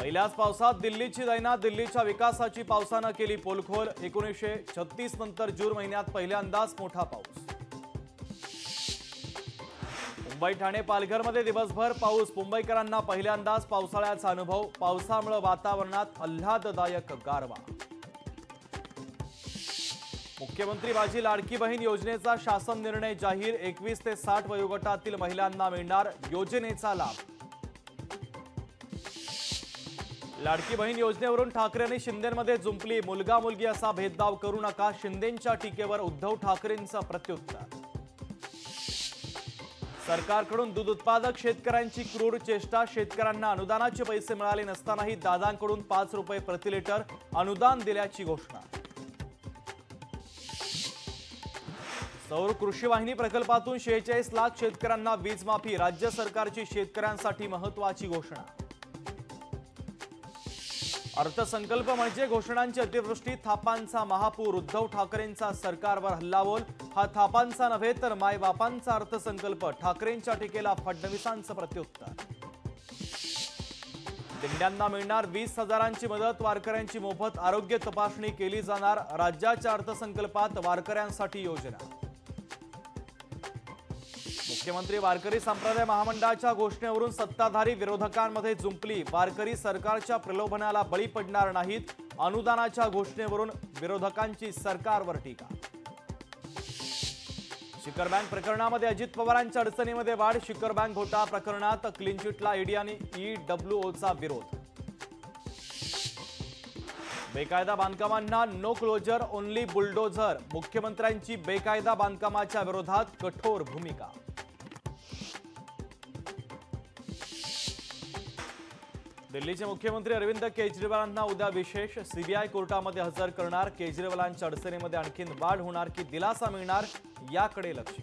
पहिल्याच पावसात दिल्लीची दैना, दिल्लीच्या विकासाची पावसानं केली पोलखोल। 1936 नंतर जून महिन्यात पहिल्यांदाच मोठा पाऊस। मुंबई, ठाणे, पालघरमध्ये दिवसभर पाऊस। मुंबईकरांना पहिल्यांदाच पावसाळ्याचा अनुभव। पावसामुळे वातावरणात आल्हाददायक गारवा। मुख्यमंत्री माझी लाडकी बहीण योजनेचा शासन निर्णय जाहीर। 21 ते 60 वयोगटातील महिलांना मिळणार योजनेचा लाभ। लाडकी बहीण योजनेवरून ठाकरे आणि शिंदेंमध्ये जुंपली। मुलगा मुलगी असा भेदभाव करू नका, शिंदेंच्या टीकेवर उद्धव ठाकरेंचं प्रत्युत्तर। सरकारकडून दूध उत्पादक शेतकऱ्यांची क्रूर चेष्टा। शेतकऱ्यांना अनुदानाचे पैसे मिळाले नसतानाही दादांकडून 5 रुपये प्रति लिटर अनुदान दिल्याची घोषणा। सौर कृषी वाहिनी प्रकल्पातून 46 लाख शेतकऱ्यांना वीज माफी। राज्य सरकारची शेतकऱ्यांसाठी महत्त्वाची घोषणा। अर्थसंकल्प म्हणजे घोषणांची अतिवृष्टी, थापांचा महापूर। उद्धव ठाकरेंचा सरकारवर हल्लाबोल। हा थापांचा नव्हे तर मायबापांचा अर्थसंकल्प। ठाकरेंच्या टीकेला फडणवीसांचं प्रत्युत्तर। दिंड्यांना मिळणार 20,000ची मदत। वारकऱ्यांची मोफत आरोग्य तपासणी केली जाणार। राज्याच्या अर्थसंकल्पात वारकऱ्यांसाठी योजना। मुख्यमंत्री वारकरी संप्रदाय महामंडळाच्या घोषणेवरून सत्ताधारी विरोधकांमध्ये जुंपली। वारकरी सरकारच्या प्रलोभनाला बळी पडणार नाहीत। अनुदानाच्या घोषणेवरून विरोधकांची सरकारवर टीका। शिखर बँक प्रकरणामध्ये अजित पवारांच्या अडचणीमध्ये वाढ। शिखर बँक घोटाळा प्रकरणात क्लीन चिटला ईडी आणि ईडब्ल्यूओचा विरोध। बेकायदा बांधकामांना नो क्लोजर, ओन्ली बुलडोझर। मुख्यमंत्र्यांची बेकायदा बांधकामाच्या विरोधात कठोर भूमिका। दिल्लीचे मुख्यमंत्री अरविंद केजरीवालांना उद्या विशेष सीबीआय कोर्टामध्ये हजर करणार। केजरीवालांच्या अडचणीमध्ये आणखीन वाढ होणार की दिलासा मिळणार, याकडे लक्ष।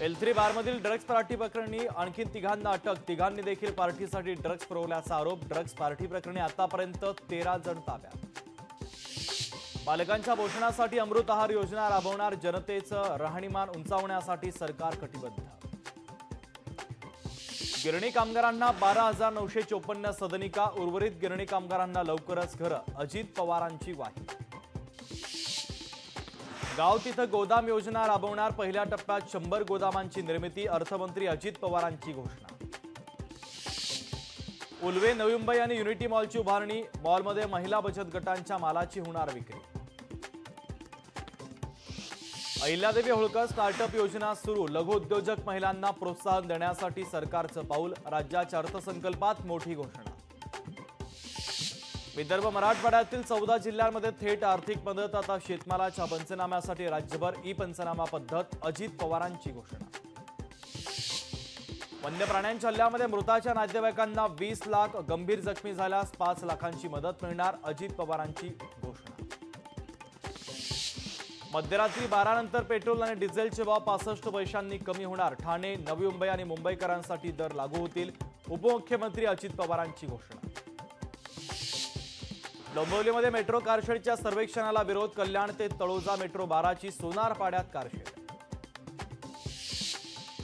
L3 बारमधील ड्रग्ज पार्टी प्रकरणी आणखीन 3 अटक। 3 देखील पार्टीसाठी ड्रग्ज पुरवल्याचा आरोप। ड्रग्ज पार्टी प्रकरणी आतापर्यंत 13 जण ताब्यात। बालकांच्या पोषणासाठी अमृत आहार योजना राबवणार। जनतेचं राहणीमान उंचावण्यासाठी सरकार कटिबद्ध। गिरणी कामगारांना 12,954 सदनिका। उर्वरित गिरणी कामगारांना लवकरच घरं, अजित पवारांची ग्वाही। गाव तिथं गोदाम योजना राबवणार। पहिल्या टप्प्यात 100 गोदामांची निर्मिती। अर्थमंत्री अजित पवारांची घोषणा। उल्वे, नवी मुंबई आणि युनिटी मॉलची उभारणी। मॉलमध्ये महिला बचत गटांच्या मालाची होणार विक्री। अहिल्यादेवी होळकर स्टार्टअप योजना सुरू। लघु उद्योजक महिलांना प्रोत्साहन देण्यासाठी सरकारचं पाऊल। राज्याच्या अर्थसंकल्पात मोठी घोषणा। विदर्भ, मराठवाड्यातील 14 जिल्ह्यांमध्ये थेट आर्थिक मदत। आता शेतमालाच्या पंचनाम्यासाठी राज्यभर ई पंचनामा पद्धत। अजित पवारांची घोषणा। वन्य प्राण्यांच्या हल्ल्यामध्ये मृताच्या नातेवाईकांना 20 लाख, गंभीर जखमी झाल्यास 5 लाखांची मदत मिळणार। अजित पवारांची घोषणा। मध्यरात्री 12 नंतर पेट्रोल आणि डिझेलचे भाव 65 पैशांनी कमी होणार। ठाणे, नवी मुंबई आणि मुंबईकरांसाठी दर लागू होतील। उपमुख्यमंत्री अजित पवारांची घोषणा। डोंबिवलीमध्ये मेट्रो कारशेडच्या सर्वेक्षणाला विरोध। कल्याण ते तळोजा मेट्रो 12ची सोनारपाड्यात कारशेड।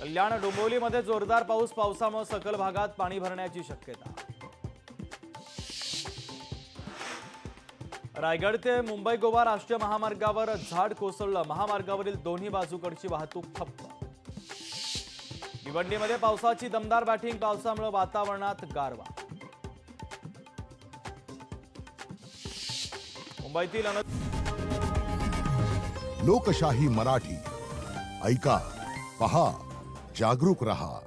कल्याण, डोंबिवलीमध्ये जोरदार पाऊस। पावसामुळे सखल भागात पाणी भरण्याची शक्यता। रायगड ते मुंबई गोवा राष्ट्रीय महामार्गावर झाड कोसळलं। महामार्गावरील दोन्ही बाजूकडची वाहतूक ठप्प। भिवंडीमध्ये पावसाची दमदार बॅटिंग। पावसामुळे वातावरणात गारवा। मुंबईतील लोकशाही मराठी ऐका, पहा, जागरूक रहा।